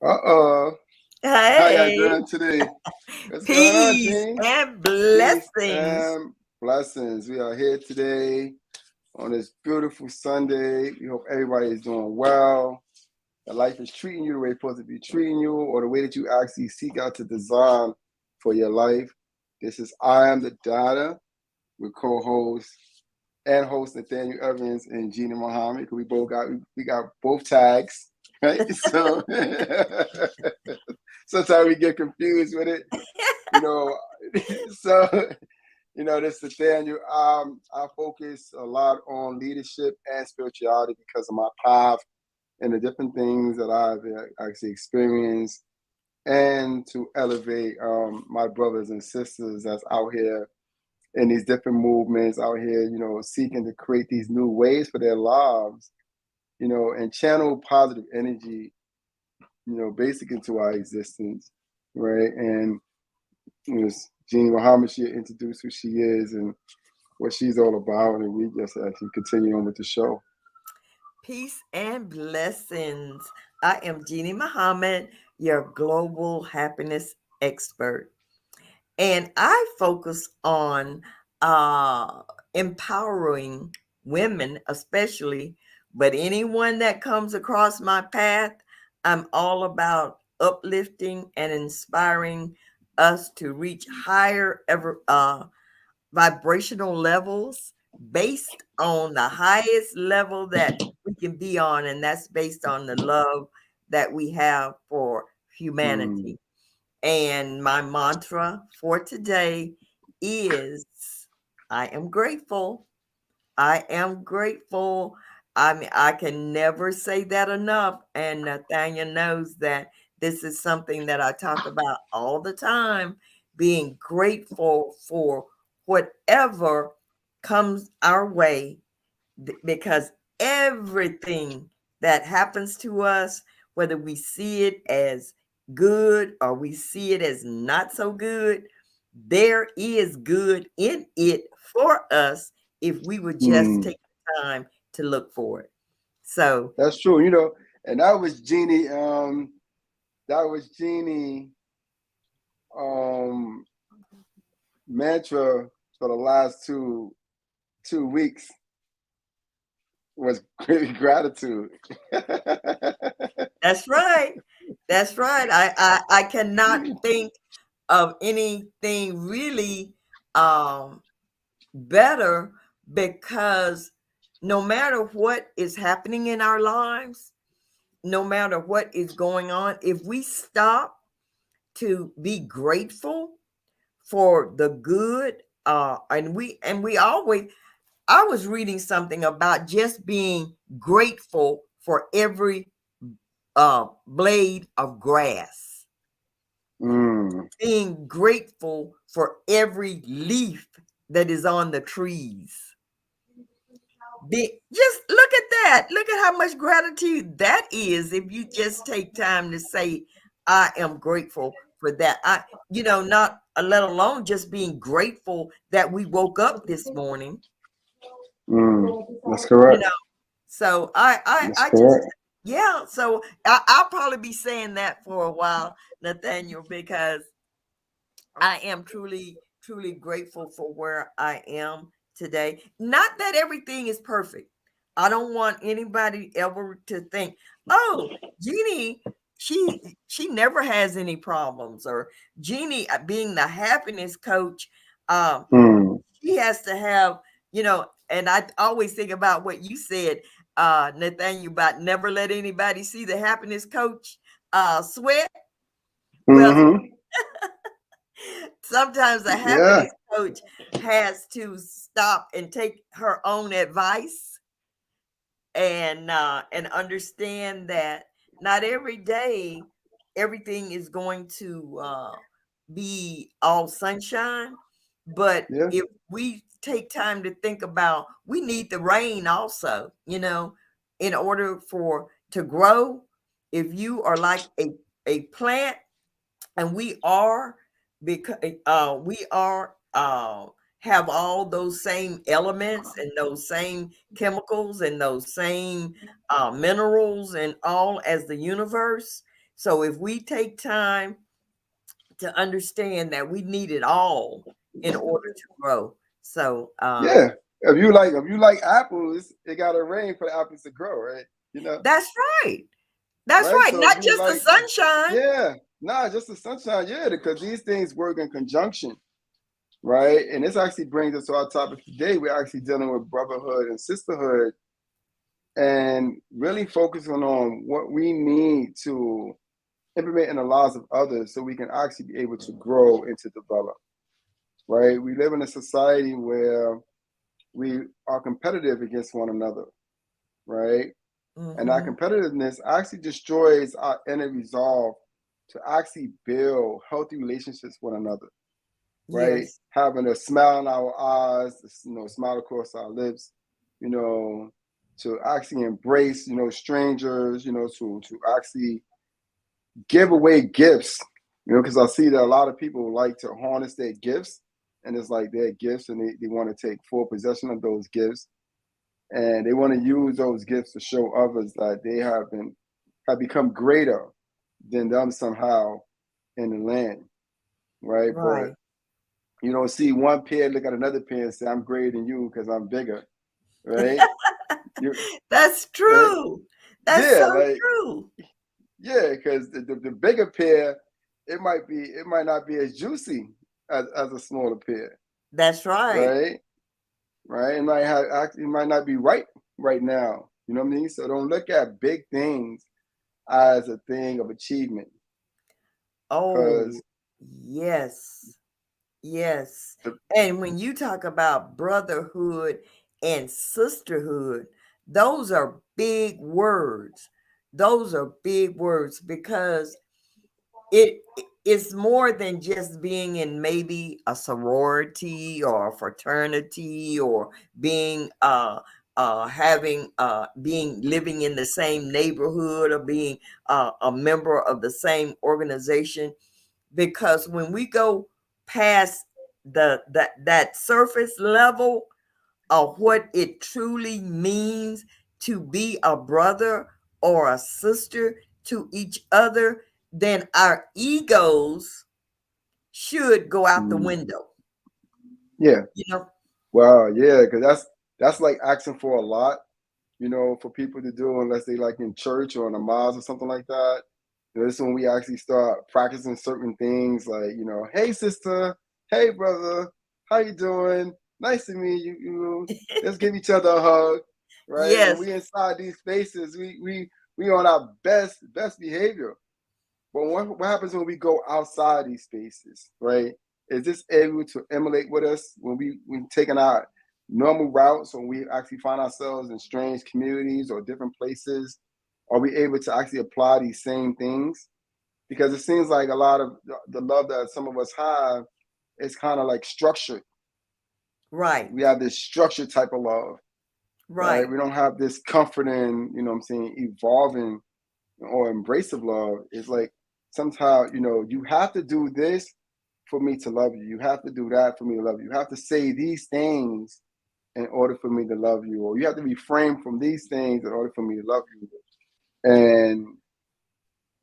Uh-oh. How y'all Hey, doing today? What's going on, peace Gene? and Peace blessings. and blessings. We are here today on this beautiful Sunday. We hope everybody is doing well. That life is treating you the way it's supposed to be treating you, or the way that you actually seek out to design for your life. This is I Am the Data with co-host and host Nathaniel Evans and Gina Muhammad. We got both tags, right? So sometimes we get confused with it, you know. So this is Nathaniel. I focus a lot on leadership and spirituality because of my path and the different things that I've actually experienced, and to elevate my brothers and sisters that's out here in these different movements out here, seeking to create these new ways for their lives, and channel positive energy, basic into our existence, right? And Jeannie Muhammad, she introduced who she is and what she's all about, and we just actually continue on with the show. Peace and blessings. I am Jeannie Muhammad, your global happiness expert. And I focus on uh, empowering women, especially, but anyone that comes across my path, I'm all about uplifting and inspiring us to reach higher vibrational levels based on the highest level that we can be on, and that's based on the love that we have for Mm. humanity. And my mantra for today is I am grateful. I am grateful. I mean, I can never say that enough. And Nathaniel knows that this is something that I talk about all the time, being grateful for whatever comes our way, because everything that happens to us, whether we see it as good or we see it as not so good, there is good in it for us if we would just Mm. take the time to look for it. So, That's true, and that was Jeannie. That was Jeannie um, mantra for the last two weeks was gratitude. that's right. That's right. I cannot think of anything really better, because no matter what is happening in our lives, no matter what is going on, if we stop to be grateful for the good, and we always, I was reading something about just being grateful for every blade of grass, Mm. being grateful for every leaf that is on the trees. Just look at that. Look at how much gratitude that is if you just take time to say, I am grateful for that. Not let alone just being grateful that we woke up this morning, Mm. That's you correct. know. So I That's just, correct. yeah. So I'll probably be saying that for a while, Nathaniel, because I am truly, truly grateful for where I am today. Not that everything is perfect. I don't want anybody ever to think, oh, Jeannie, she never has any problems, or Jeannie, being the happiness coach, um, Mm. she has to have, and I always think about what you said, Nathaniel, about never let anybody see the happiness coach sweat. Well, Mm-hmm. sometimes a Yeah. happiness coach has to stop and take her own advice, and understand that not every day everything is going to be all sunshine. But Yeah. if we take time to think about, we need the rain also, in order for to grow. If you are like a plant, and because we are have all those same elements and those same chemicals and those same minerals and all as the universe. So if we take time to understand that we need it all in order to grow. So Yeah. If you like apples, it gotta rain for the apples to grow, right? You know, that's right. That's right? right. So if Not you just the like, sunshine. yeah, nah, just the sunshine, yeah, because these things work in conjunction, right? And this actually brings us to our topic today. We're actually dealing with brotherhood and sisterhood and really focusing on what we need to implement in the lives of others so we can actually be able to grow and to develop, right? We live in a society where we are competitive against one another, right? And that Mm-hmm. competitiveness actually destroys our inner resolve to actually build healthy relationships with one another, right? Yes. Having a smile in our eyes, smile across our lips, you know, to actually embrace, strangers, to actually give away gifts, because I see that a lot of people like to harness their gifts, and it's like their gifts, and they want to take full possession of those gifts, and they want to use those gifts to show others that they have become greater than them somehow in the land, right? But Right. you don't see one peer look at another peer and say, "I'm greater than you because I'm bigger," right? You, That's right? true. That's Yeah, so like true. yeah, because the bigger peer, it might not be as juicy as a smaller peer, That's right. right? Right? It might not be right now. You know what I mean? So don't look at big things as a thing of achievement, Oh, because yes. Yes. the And when you talk about brotherhood and sisterhood, those are big words. Those are big words because it's more than just being in maybe a sorority or a fraternity or being having being living in the same neighborhood or being a member of the same organization, because when we go past that surface level of what it truly means to be a brother or a sister to each other, then our egos should go out the mm, window. yeah, You know, wow, yeah, because that's like asking for a lot, for people to do unless they like in church or in a mosque or something like that. This is when we actually start practicing certain things like, hey sister, hey brother, how you doing? Nice to meet you. Let's give each other a hug, right? When yes, we inside these spaces, we on our best behavior. But what happens when we go outside these spaces, right? Is this able to emulate with us when we taking our normal routes, when we actually find ourselves in strange communities or different places? Are we able to actually apply these same things? Because it seems like a lot of the love that some of us have is kind of like structured. right, We have this structured type of love, right? right, We don't have this comforting, what I'm saying, evolving or embracive love. It's like sometimes, you have to do this for me to love you. You have to do that for me to love you. You have to say these things in order for me to love you, or you have to refrain from these things in order for me to love you. And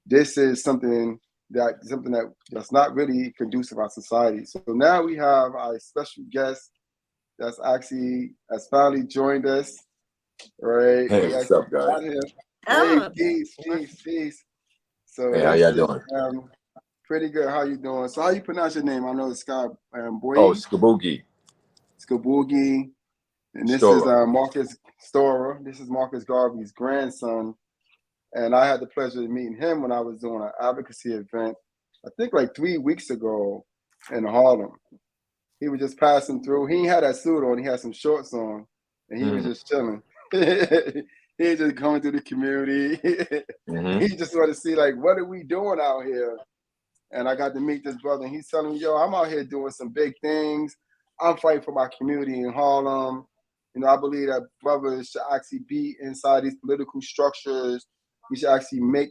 this is that's not really conducive to our society. So now we have our special guest that's actually has finally joined us. Right? Hey, He what's actually up, guys? got here. Hey, oh, peace. So Hey, how this y'all is doing? pretty good. How you doing? So how you pronounce your name? I know it's Scott Oh, Boy, Skiboky Skiboky, and this is Stora. Marcus Stora. This is Marcus Garvey's grandson, and I had the pleasure of meeting him when I was doing an advocacy event, I think like 3 weeks ago in Harlem. He was just passing through. He had that suit on. He had some shorts on, and he was Mm, just chilling. He just coming through the community. hmm He just wanted to see like, what are we doing out here? And I got to meet this brother, and he's telling me, "Yo, I'm out here doing some big things. I'm fighting for my community in Harlem. I believe that brothers should actually be inside these political structures. We should actually make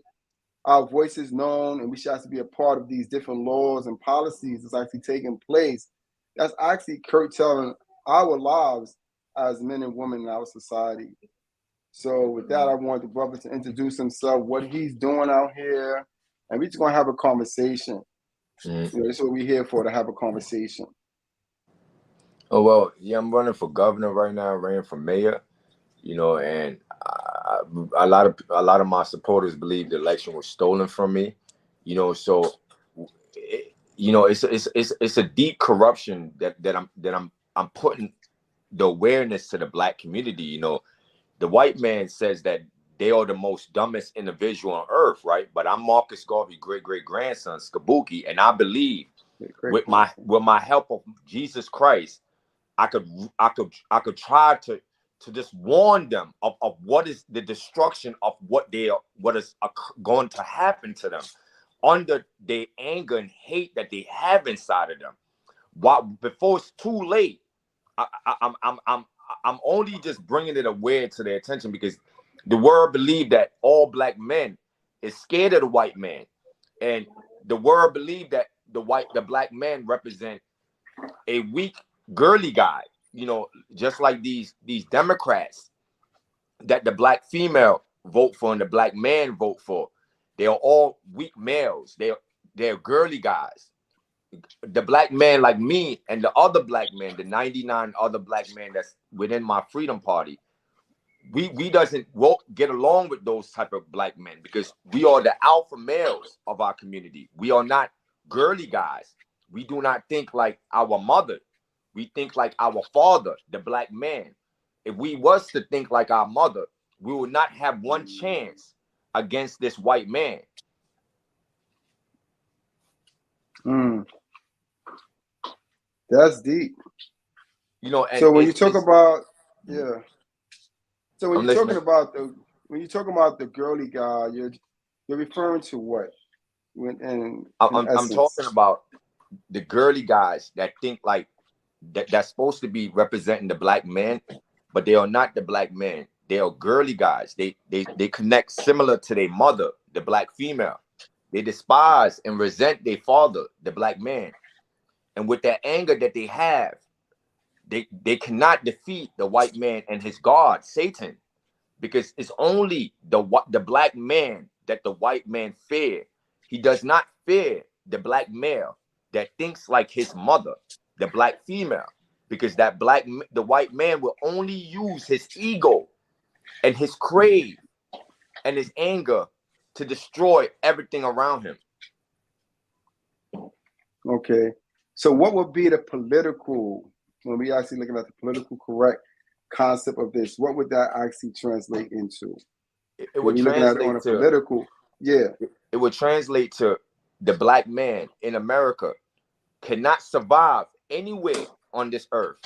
our voices known, and we should actually be a part of these different laws and policies that's actually taking place. That's actually curtailing our lives as men and women in our society." So with that, I want the brother to introduce himself, what he's doing out here, and we're just gonna have a conversation. Mm-hmm. You know, that's what we're here for, to have a conversation. Oh well, yeah, I'm running for governor right now. Running for mayor. You know, and a lot of my supporters believe the election was stolen from me. You know, so you know, it's a deep corruption that I'm putting the awareness to the Black community. You know, the white man says that they are the most dumbest individual on earth, right? But I'm Marcus Garvey great grandson, Skiboky, and I believe with my help of Jesus Christ, I could try to just warn them of what is the destruction of what is going to happen to them under the anger and hate that they have inside of them. While before it's too late, I'm only just bringing it aware to their attention because the world believe that all Black men is scared of the white man, and the world believe that the Black man represent a weak, girly guy. You know, just like these Democrats that the Black female vote for and the Black man vote for, they are all weak males. They're girly guys. The Black man like me and the other Black men, the 99 other Black men that's within my Freedom Party, we doesn't get along with those type of Black men because we are the alpha males of our community. We are not girly guys. We do not think like our mother. We think like our father, the Black man. If we was to think like our mother, we would not have one chance against this white man. That's deep. You know, and so when you talk about so when you're listening. talking about the girly guy, you're referring to what? I'm talking about the girly guys that think like that's supposed to be representing the Black man, but they are not the Black man. They are girly guys. They connect similar to their mother, the Black female. They despise and resent their father, the Black man. And with that anger that they have, they cannot defeat the white man and his God, Satan, because it's only the Black man that the white man fear. He does not fear the Black male that thinks like his mother, the Black female, because the white man will only use his ego and his crave and his anger to destroy everything around him. Okay. So what would be the political, when we actually looking at the political correct concept of this, what would that actually translate into? It would translate to political, it would translate to the Black man in America cannot survive anywhere on this earth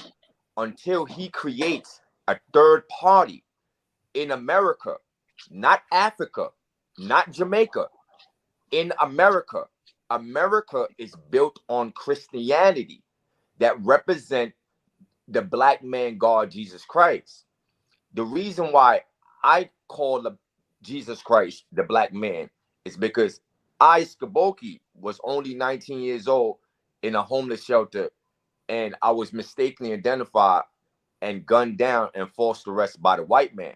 until he creates a third party in America, not Africa, not Jamaica, in America. America is built on Christianity that represent the Black man God, Jesus Christ. The reason why I call Jesus Christ the Black man is because I, Skiboky, was only 19 years old in a homeless shelter, and I was mistakenly identified and gunned down and forced arrest by the white man.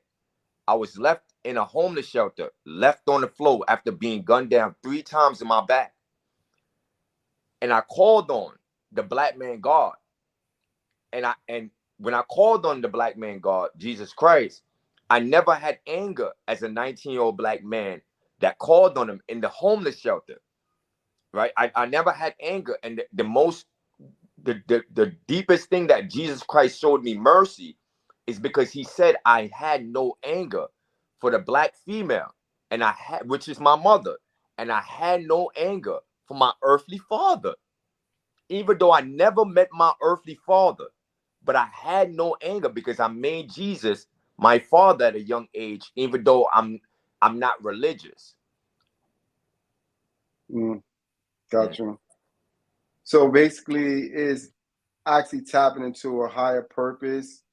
I was left in a homeless shelter, left on the floor after being gunned down 3 times in my back. And I called on the Black man God. And when I called on the Black man God, Jesus Christ, I never had anger as a 19-year-old Black man that called on him in the homeless shelter. Right? I never had anger. And the deepest thing that Jesus Christ showed me mercy is because he said I had no anger for the Black female, which is my mother, and I had no anger for my earthly father. Even though I never met my earthly father, but I had no anger because I made Jesus my father at a young age, even though I'm not religious. Gotcha. So basically, is actually tapping into a higher purpose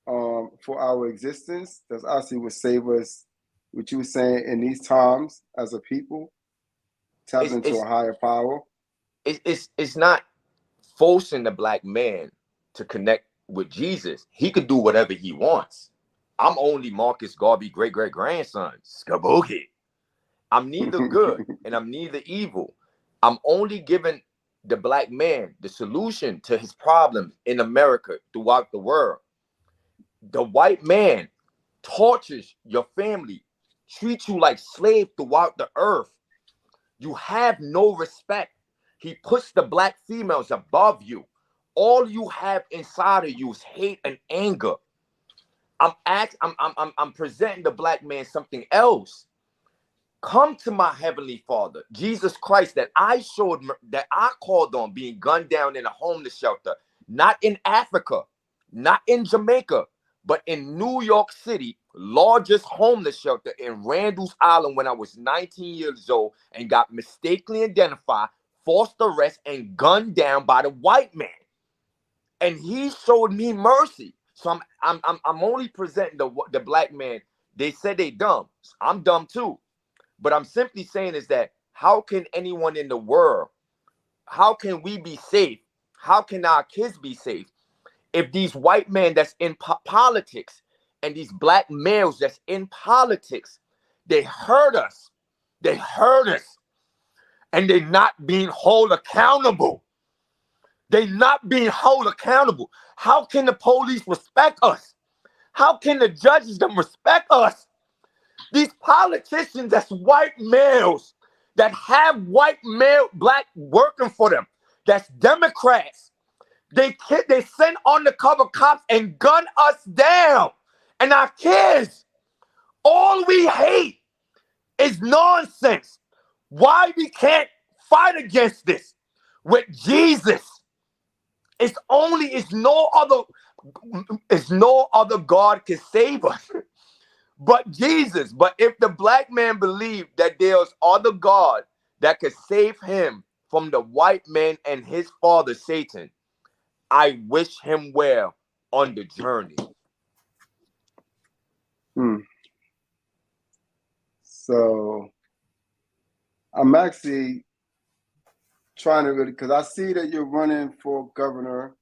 for our existence. That's actually what save us. What you were saying in these times as a people, tapping into a higher power. It's not forcing the Black man to connect with Jesus. He could do whatever he wants. I'm only Marcus Garvey great grandson, Skiboky. I'm neither good and I'm neither evil. I'm only giving the black man the solution to his problems in America throughout the world. The white man tortures your family, treats you like slave throughout the earth. You have no respect. He puts the black females above you. All you have inside of you is hate and anger. I'm presenting the black man something else. Come to my heavenly Father, Jesus Christ, that I called on, being gunned down in a homeless shelter, not in Africa, not in Jamaica, but in New York City, largest homeless shelter in Randall's Island when I was 19 years old and got mistakenly identified, forced arrest, and gunned down by the white man. And he showed me mercy. So I'm only presenting the black man. They said they dumb. I'm dumb too. But I'm simply saying is that how can anyone in the world, how can we be safe? How can our kids be safe if these white men that's in politics and these black males that's in politics, they hurt us. They hurt us. And they're not being held accountable. They're not being held accountable. How can the police respect us? How can the judges them respect us? These politicians that's white males that have white male black working for them, that's Democrats, they send undercover cops and gun us down. And our kids, all we hate is nonsense. Why we can't fight against this with Jesus? It's no other God can save us but Jesus. But if the black man believed that there's other God that could save him from the white man and his father Satan, I wish him well on the journey. So I'm actually trying to really, because I see that you're running for governor,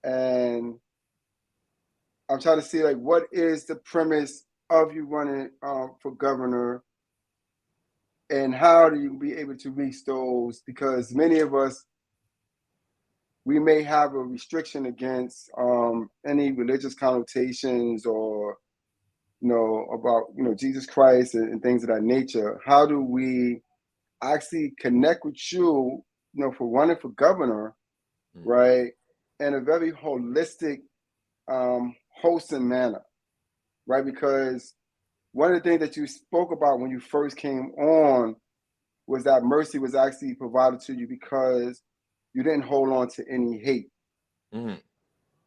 and I'm trying to see like what is the premise of you running for governor, and how do you be able to reach those? Because many of us, we may have a restriction against any religious connotations or about Jesus Christ and things of that nature. How do we actually connect with you, for running for governor, right, in a very holistic, wholesome manner, right? Because one of the things that you spoke about when you first came on was that mercy was actually provided to you because you didn't hold on to any hate,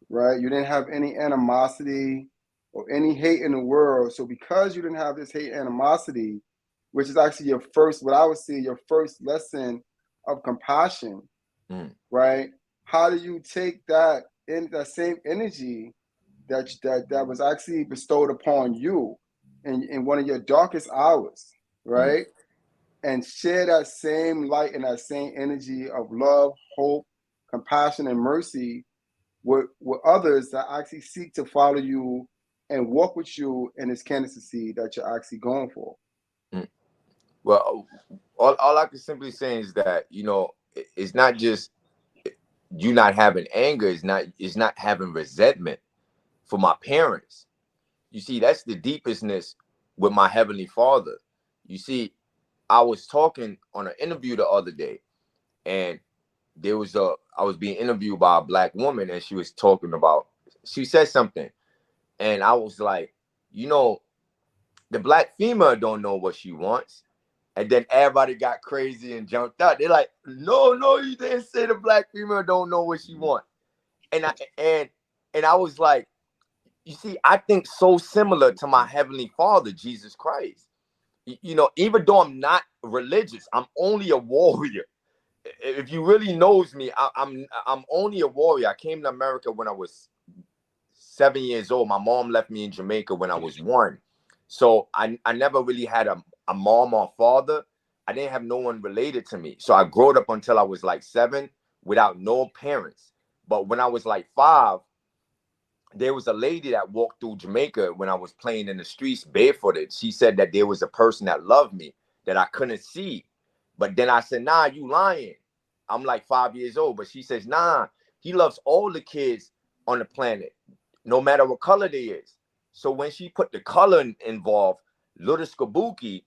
right? You didn't have any animosity or any hate in the world. So because you didn't have this hate animosity, which is actually your first, what I would say, your first lesson of compassion, right? How do you take that same energy that was actually bestowed upon you in one of your darkest hours, right? And share that same light and that same energy of love, hope, compassion, and mercy with others that actually seek to follow you and walk with you in this candidacy that you're actually going for. Well, all I can simply say is that, it's not just you not having anger, it's not having resentment for my parents. You see, that's the deepestness with my heavenly Father. You see, I was talking on an interview the other day, and I was being interviewed by a black woman, and she said something, and I was like, the black female don't know what she wants. And then everybody got crazy and jumped out. They're like, no, you didn't say the black female don't know what she wants. And I was like, you see, I think so similar to my heavenly Father, Jesus Christ. Even though I'm not religious, I'm only a warrior. If you really knows me, I'm only a warrior. I came to America when I was 7 years old. My mom left me in Jamaica when I was 1. So I never really had a mom or father. I didn't have no one related to me. So I grew up until I was like 7 without no parents. But when I was like 5, there was a lady that walked through Jamaica when I was playing in the streets barefooted. She said that there was a person that loved me. that I couldn't see. But then I said, nah, you lying. I'm like 5 years old. But she says, nah, he loves all the kids on the planet, no matter what color they is. So when she put the color involved, little Skiboky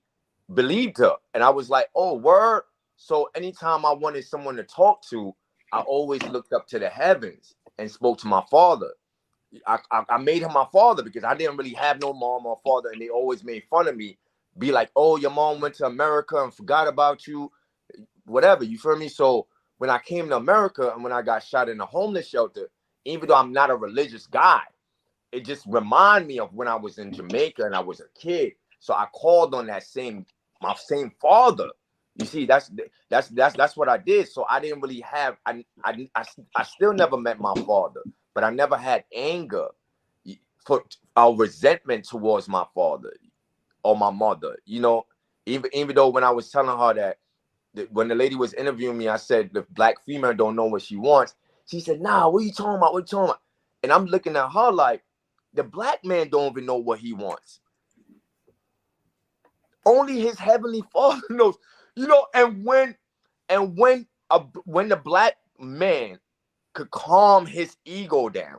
believed her. And I was like, oh, word. So anytime I wanted someone to talk to, I always looked up to the heavens and spoke to my father. I made him my father because I didn't really have no mom or father, and they always made fun of me. Be like, oh, your mom went to America and forgot about you, whatever. You feel me? So when I came to America and when I got shot in a homeless shelter, even though I'm not a religious guy, it just reminded me of when I was in Jamaica and I was a kid. So I called on my same father. You see, that's what I did. So I didn't really have, I still never met my father, but I never had anger for resentment towards my father or my mother. You know, even though when I was telling her that when the lady was interviewing me, I said the black female don't know what she wants. She said, nah, what are you talking about? What are you talking about? And I'm looking at her like, the black man don't even know what he wants. Only his heavenly father knows. You know, and when the black man could calm his ego down,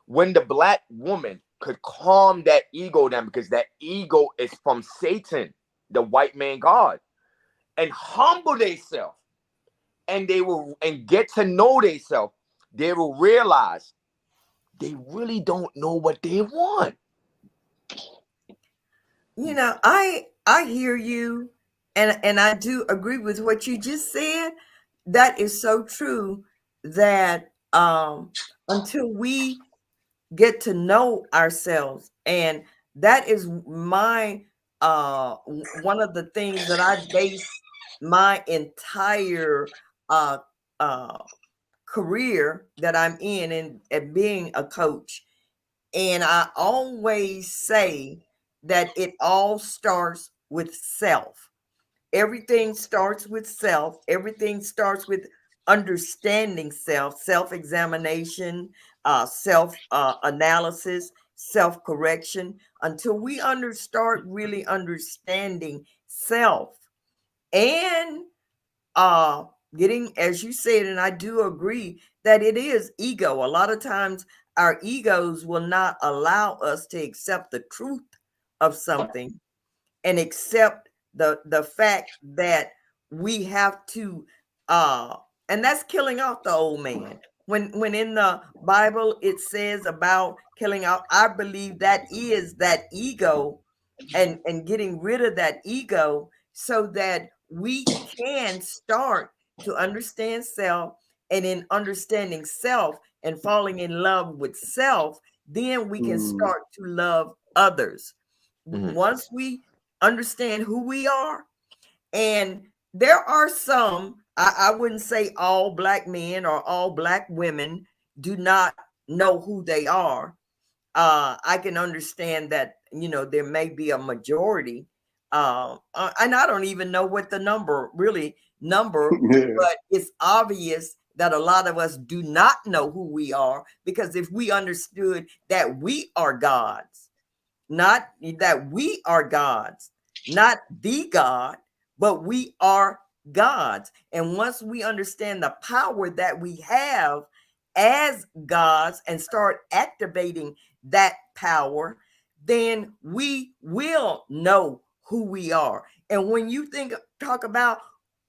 when the black woman could calm that ego down, because that ego is from Satan, the white man God, and humble themselves, and get to know themselves, they will realize they really don't know what they want. You know, I hear you, and I do agree with what you just said. That is so true that until we get to know ourselves, and that is my one of the things that I base my entire uh uh career that I'm in, and being a coach. And I always say that it all starts with self. Everything starts with self. Everything starts with understanding self, self-examination, self analysis, self-correction. Until we start really understanding self, and uh getting, as you said, and I do agree that it is ego. A lot of times our egos will not allow us to accept the truth of something, and accept the fact that we have to uh and that's killing off the old man. When in the Bible it says about killing off, I believe that is that ego, and getting rid of that ego, so that we can start to understand self. And in understanding self and falling in love with self, then we can start to love others. Mm-hmm. Once we understand who we are, and there are some, I wouldn't say all black men or all black women do not know who they are. I can understand that, there may be a majority, and I don't even know what the number, Yeah. but it's obvious that a lot of us do not know who we are, because if we understood that we are gods, not that we are gods, not the God, but we are gods. And once we understand the power that we have as gods and start activating that power, then we will know who we are. And when you talk about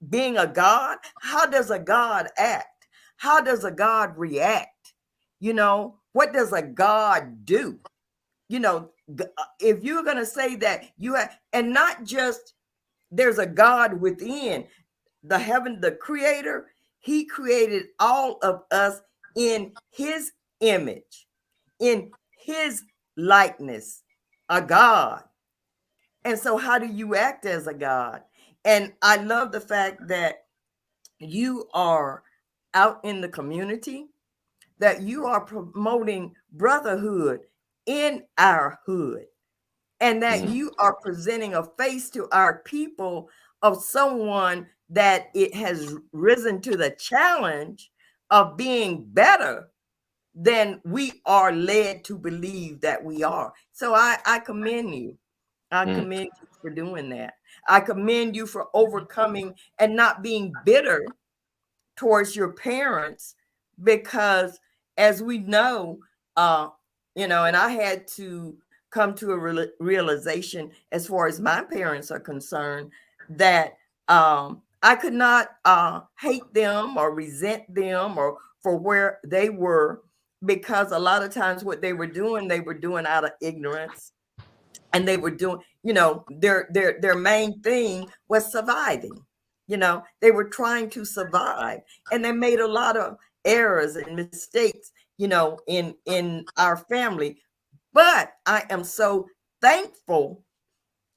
being a god, how does a god act? How does a god react? What does a god do? If you're going to say that you have, and not just there's a God within the creator, he created all of us in his image, in his likeness, a God. And so how do you act as a God? And I love the fact that you are out in the community, that you are promoting brotherhood in our hood, and that Mm-hmm. you are presenting a face to our people of someone that it has risen to the challenge of being better than we are led to believe that we are. So I commend you. I Mm-hmm. commend you for doing that. I commend you for overcoming and not being bitter towards your parents, because as we know, and I had to come to a realization as far as my parents are concerned, that I could not hate them or resent them or for where they were, because a lot of times what they were doing out of ignorance, and they were doing, their main thing was surviving. They were trying to survive, and they made a lot of errors and mistakes, in our family. But I am so thankful.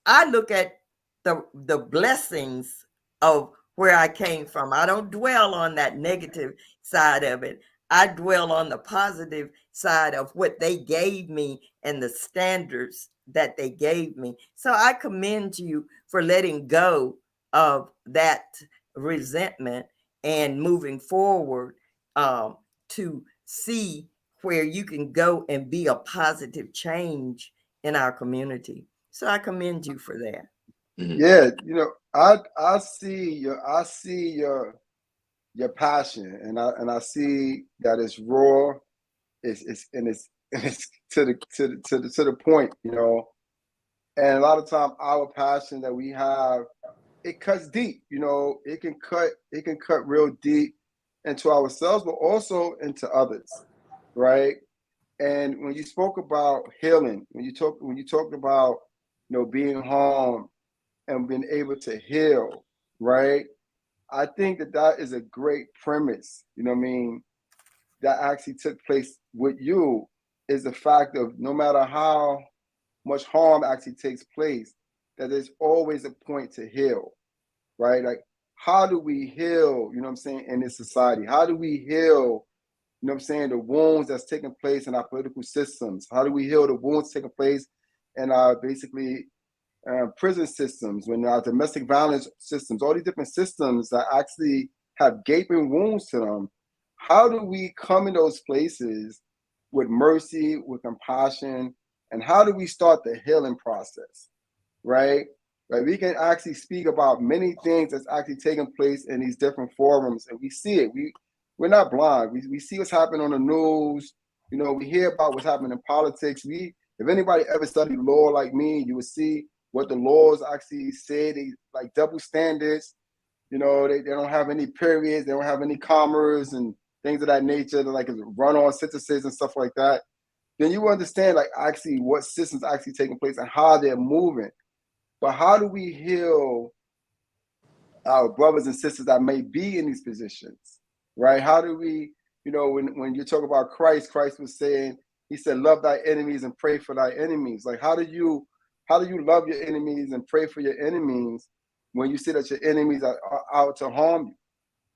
I look at the blessings of where I came from. I don't dwell on that negative side of it. I dwell on the positive side of what they gave me and the standards that they gave me. So I commend you for letting go of that resentment and moving forward, to see where you can go and be a positive change in our community. So I commend you for that. Yeah, I see your passion, and I see that it's raw, it's to the point, And a lot of time, our passion that we have, it cuts deep. It can cut real deep into ourselves, but also into others, right? And when you spoke about healing, when you talked about being home and being able to heal, right? I think that is a great premise. What I mean, that actually took place with you, is the fact of no matter how much harm actually takes place, that there's always a point to heal, right? Like, how do we heal, in this society? How do we heal, the wounds that's taking place in our political systems? How do we heal the wounds taking place in our basically prison systems, when our domestic violence systems, all these different systems that actually have gaping wounds to them? How do we come in those places with mercy, with compassion, and how do we start the healing process, right? Like, we can actually speak about many things that's actually taking place in these different forums, and we see it. We're not blind. We see what's happening on the news. We hear about what's happening in politics. If anybody ever studied law like me, you would see what the laws actually say. They like double standards. They don't have any periods. They don't have any commas and things of that nature. They're like run-on sentences and stuff like that. Then you understand like actually what systems are actually taking place and how they're moving. But how do we heal our brothers and sisters that may be in these positions, right? How do we, when you talk about Christ was saying, he said, love thy enemies and pray for thy enemies. Like, how do you love your enemies and pray for your enemies when you see that your enemies are out to harm you,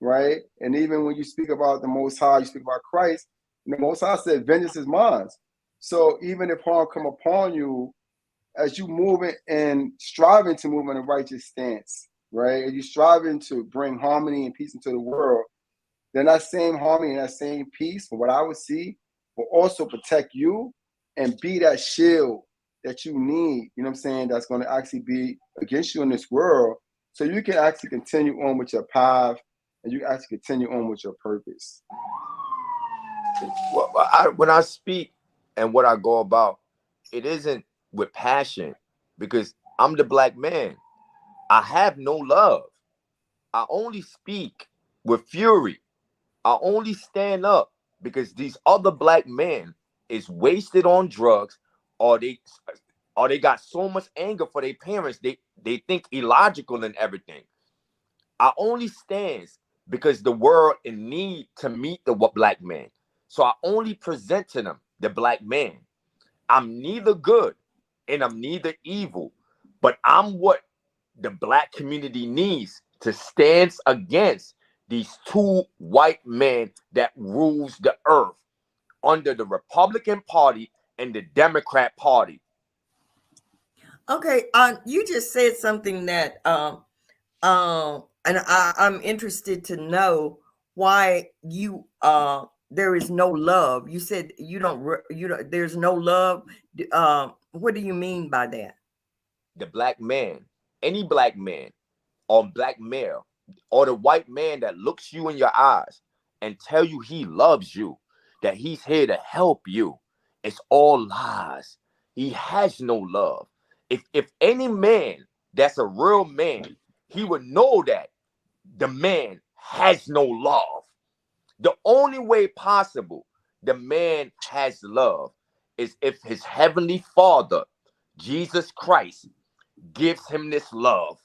right? And even when you speak about the Most High, you speak about Christ, and the Most High said, vengeance is mine. So even if harm come upon you, as you moving and striving to move in a righteous stance, right? As you striving to bring harmony and peace into the world, then that same harmony and that same peace, from what I would see, will also protect you and be that shield that you need, that's going to actually be against you in this world, so you can actually continue on with your path and you actually continue on with your purpose. Well, when I speak and what I go about, it isn't with passion, because I'm the black man. I have no love. I only speak with fury. I only stand up because these other black men is wasted on drugs, or they got so much anger for their parents, they think illogical and everything. I only stand because the world in need to meet the black man. So I only present to them the black man. I'm neither good and I'm neither evil, but I'm what the black community needs to stand against these two white men that rules the earth under the Republican Party and the Democrat Party. Okay, you just said something that and I'm interested to know why there is no love. You said there's no love. What do you mean by that? The black man any black man or black male or the white man that looks you in your eyes and tell you he loves you, that he's here to help you, it's all lies. He has no love. If any man that's a real man, he would know that the man has no love. The only way possible the man has love is if his heavenly Father, Jesus Christ, gives him this love.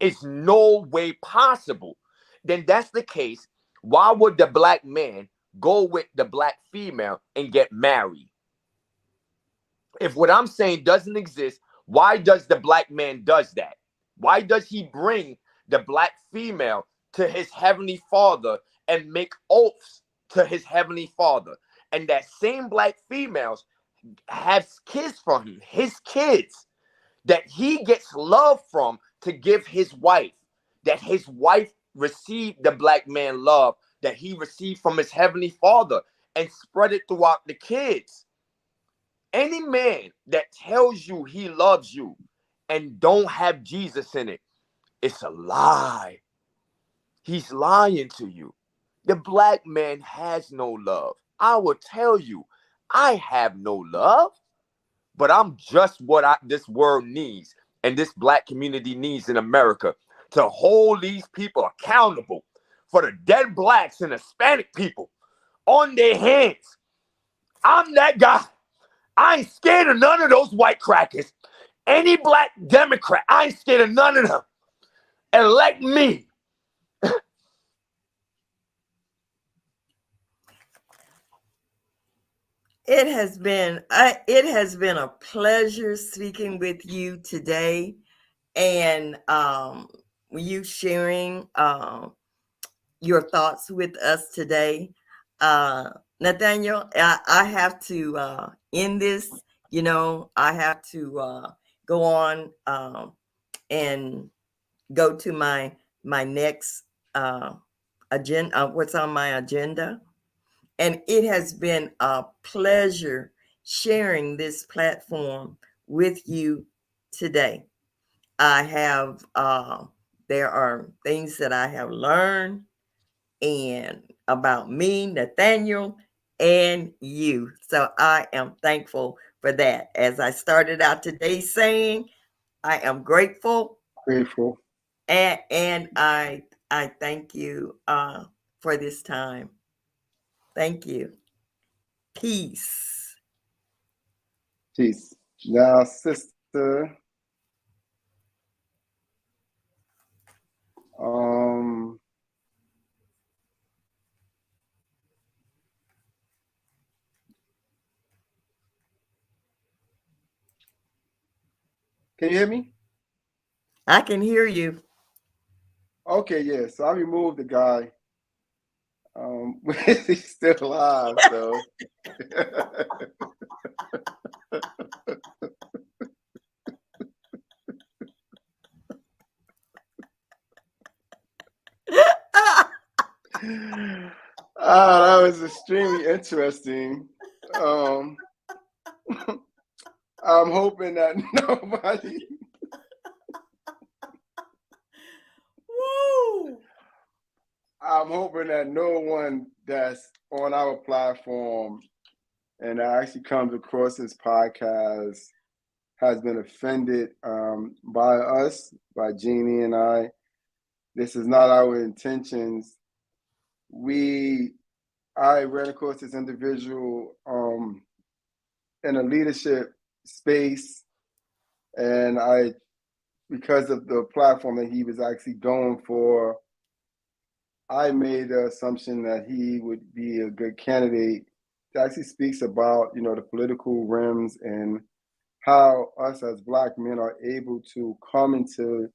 It's no way possible. Then that's the case. Why would the black man go with the black female and get married? If what I'm saying doesn't exist, why does the black man does that? Why does he bring the black female to his heavenly Father and make oaths to his heavenly Father? And that same black females have kids from him, his kids, that he gets love from to give his wife, that his wife received the black man love that he received from his heavenly Father and spread it throughout the kids. Any man that tells you he loves you and don't have Jesus in it, it's a lie. He's lying to you. The black man has no love. I will tell you, I have no love, but I'm just what this world needs and this black community needs in America, to hold these people accountable for the dead blacks and Hispanic people on their hands. I'm that guy. I ain't scared of none of those white crackers. Any black Democrat, I ain't scared of none of them. Elect me. It has been a pleasure speaking with you today, and you sharing your thoughts with us today. Nathaniel, I have to end this. I have to go on and go to my next agenda. What's on my agenda? And it has been a pleasure sharing this platform with you today. I have there are things that I have learned and about me, Nathaniel, and you. So I am thankful for that. As I started out today saying, I am grateful. Grateful. And I thank you for this time. Thank you. Peace. Peace. Now, sister, can you hear me? I can hear you. Okay, yeah. So I removed the guy. He's still alive, so. That was extremely interesting. I'm hoping that nobody. Woo! I'm hoping that no one that's on our platform and that actually comes across this podcast has been offended by us, by Jeannie and I. This is not our intentions. I ran across this individual in a leadership space, and because of the platform that he was actually going for, I made the assumption that he would be a good candidate. It actually speaks about, the political rims and how us as Black men are able to come into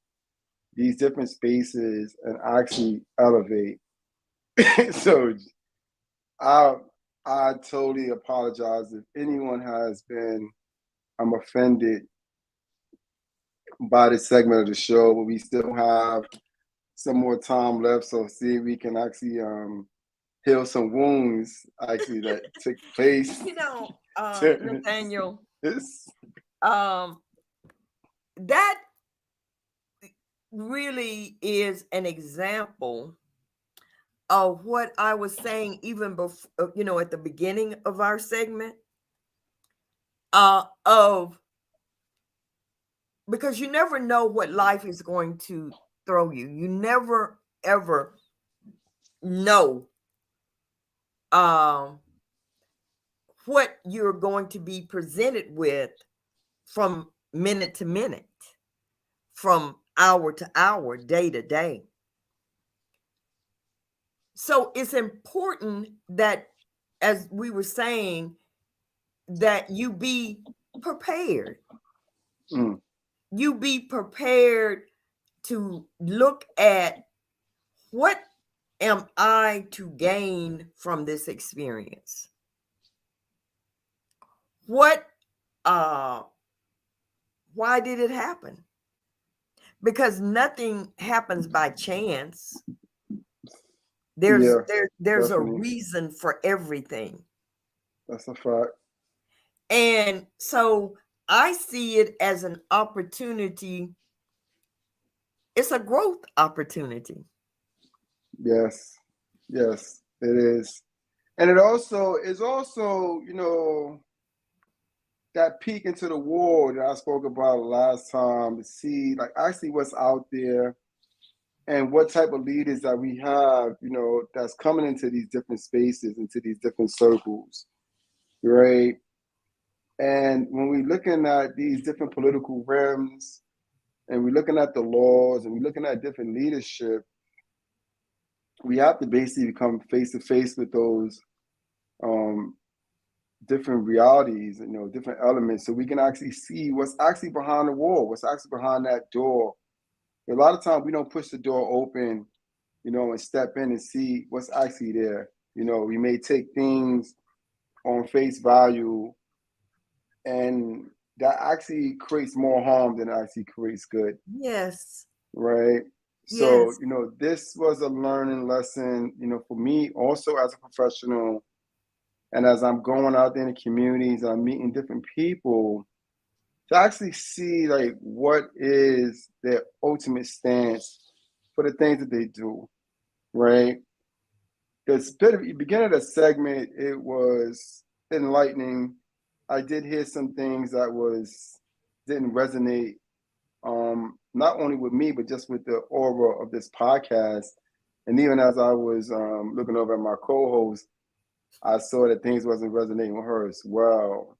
these different spaces and actually elevate. So I totally apologize if anyone has been offended by this segment of the show, but we still have some more time left, so see if we can actually heal some wounds actually that took place. Nathaniel, This. that really is an example of what I was saying even before, at the beginning of our segment, of because you never know what life is going to throw you. You never ever know um, what you're going to be presented with from minute to minute, from hour to hour, day to day. So it's important that, as we were saying, that you be prepared. Mm. You be prepared to look at, what am I to gain from this experience? What why did it happen? Because nothing happens by chance. There's Yeah, there's a definitely. reason for everything. That's a fact. And so I see it as an opportunity. It's a growth opportunity. Yes. Yes, it is. And it also is also, you know, that peek into the world that I spoke about last time, to see like actually what's out there and what type of leaders that we have, you know, that's coming into these different spaces, into these different circles, right? And when we're looking at these different political realms and we're looking at the laws and we're looking at different leadership, we have to basically come face to face with those um, different realities, you know, different elements, so we can actually see what's actually behind the wall, what's actually behind that door. A lot of times we don't push the door open, you know, and step in and see what's actually there. You know, we may take things on face value, and that actually creates more harm than it actually creates good. Yes. Right. So, Yes. you know, this was a learning lesson, you know, for me also as a professional. And as I'm going out there in the communities, I'm meeting different people to actually see like what is their ultimate stance for the things that they do, right? The beginning of the segment, it was enlightening. I did hear some things that didn't resonate, not only with me, but just with the aura of this podcast. And even as I was looking over at my co-host, I saw that things wasn't resonating with her as well.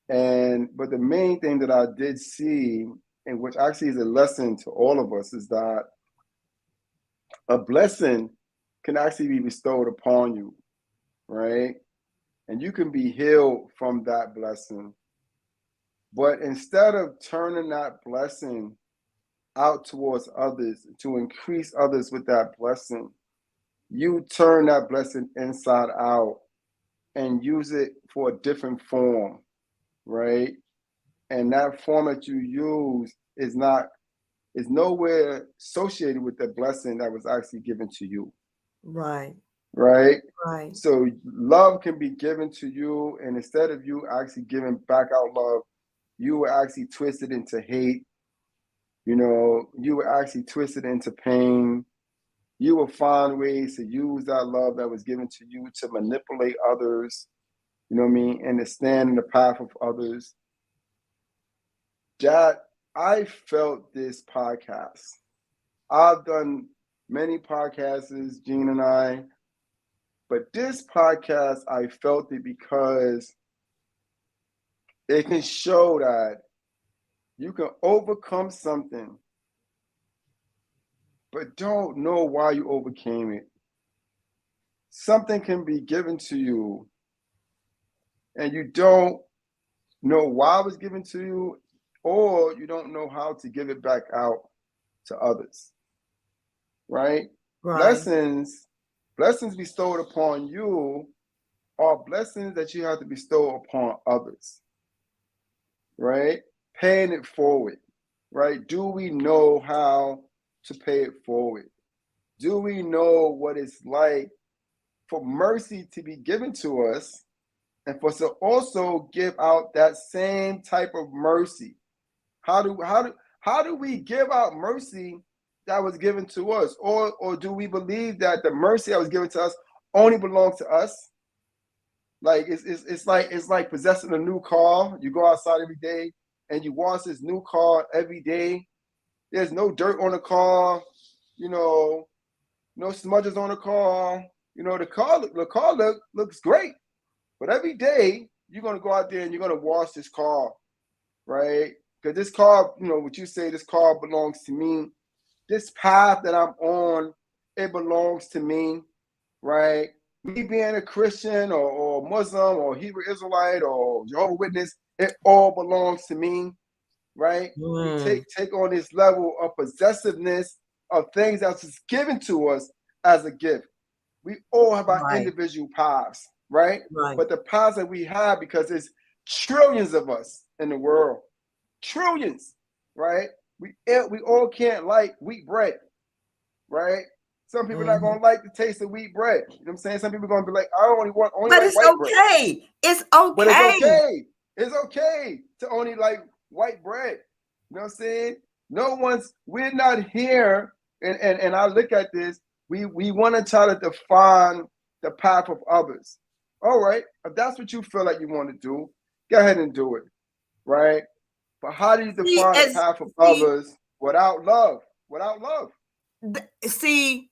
But the main thing that I did see, and which actually is a lesson to all of us, is that a blessing can actually be bestowed upon you, right? And you can be healed from that blessing. But instead of turning that blessing out towards others to increase others with that blessing, you turn that blessing inside out and use it for a different form, right? And that form that you use is nowhere associated with the blessing that was actually given to you. Right. Right? Right. So love can be given to you, and instead of you actually giving back out love, you were actually twisted into hate. You know, you were actually twisted into pain. You will find ways to use that love that was given to you to manipulate others, you know what I mean, and to stand in the path of others. That I felt this podcast. I've done many podcasts, Gene and I, but this podcast, I felt it because it can show that you can overcome something, but don't know why you overcame it. Something can be given to you, and you don't know why it was given to you, or you don't know how to give it back out to others, right? Right. Blessings bestowed upon you are blessings that you have to bestow upon others, right? Paying it forward, right? Do we know how to pay it forward? Do we know what it's like for mercy to be given to us and for us to also give out that same type of mercy? How do how do we give out mercy that was given to us? Or do we believe that the mercy that was given to us only belongs to us? Like it's like possessing a new car. You go outside every day and you wash this new car every day. There's no dirt on the car, you know, no smudges on the car. You know, the car looks great. But every day you're gonna go out there and you're gonna wash this car, right? Because this car, you know, what you say, this car belongs to me. This path that I'm on, it belongs to me, right? Me being a Christian or Muslim or Hebrew Israelite or Jehovah's Witness, it all belongs to me, right? We take on this level of possessiveness of things that's given to us as a gift. We all have our individual paths, right? But the paths that we have, because there's trillions of us in the world, trillions, right? We all can't like wheat bread, right? Some people are not gonna like the taste of wheat bread. You know what I'm saying? Some people are gonna be like, I only but like it's white bread. It's okay. But it's okay. It's okay to only like white bread. You know what I'm saying? We're not here, and I look at this, we want to try to define the path of others. All right, if that's what you feel like you want to do, go ahead and do it, right? But how do you define the path of others without love? Without love. See,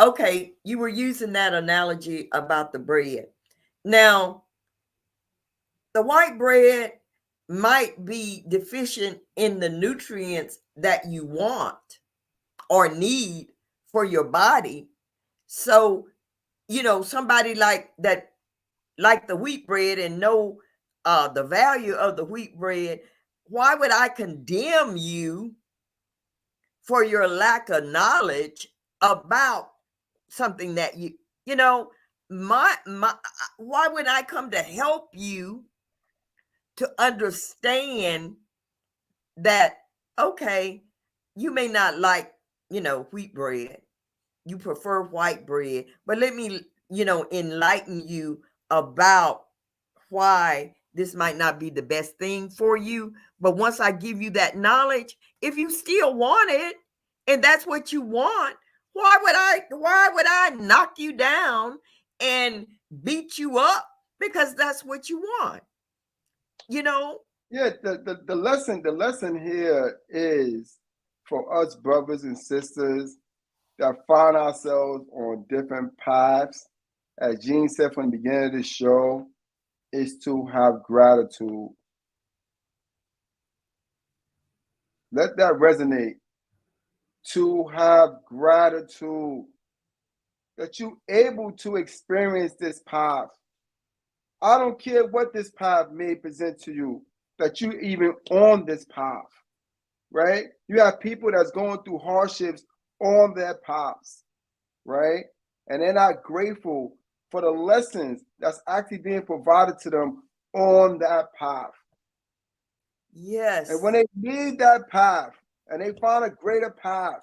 okay, you were using that analogy about the bread. Now, the white bread might be deficient in the nutrients that you want or need for your body. So, you know, somebody like that, like the wheat bread and know the value of the wheat bread, why would I condemn you for your lack of knowledge about something that you know, my why would I come to help you to understand that, okay, you may not like, you know, wheat bread, you prefer white bread, but let me, you know, enlighten you about why this might not be the best thing for you. But once I give you that knowledge, if you still want it and that's what you want, why would I knock you down and beat you up because that's what you want? You know? Yeah, the lesson here is for us brothers and sisters that find ourselves on different paths, as Gene said from the beginning of the show, is to have gratitude. Let that resonate. To have gratitude that you're able to experience this path. I don't care what this path may present to you, that you even on this path, right? You have people that's going through hardships on their paths, right? And they're not grateful for the lessons that's actually being provided to them on that path. Yes. And when they leave that path and they find a greater path,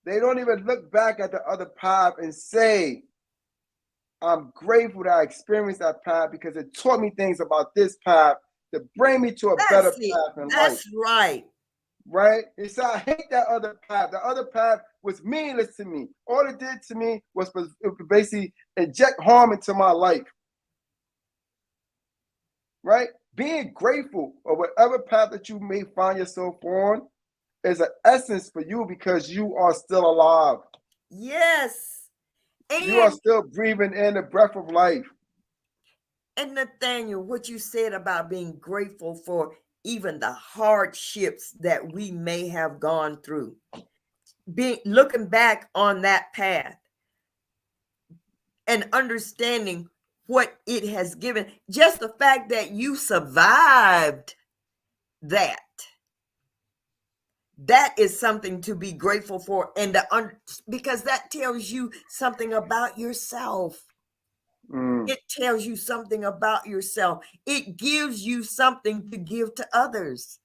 they don't even look back at the other path and say, I'm grateful that I experienced that path because it taught me things about this path to bring me to a better path in life. That's right. Right? He said, I hate that other path. The other path was meaningless to me. All it did to me was basically inject harm into my life. Right? Being grateful of whatever path that you may find yourself on is an essence for you because you are still alive. Yes. And you are still breathing in the breath of life. And Nathaniel, what you said about being grateful for even the hardships that we may have gone through, looking back on that path and understanding what it has given, just the fact that you survived that is something to be grateful for, and because that tells you something about yourself. It tells you something about yourself. It gives you something to give to others,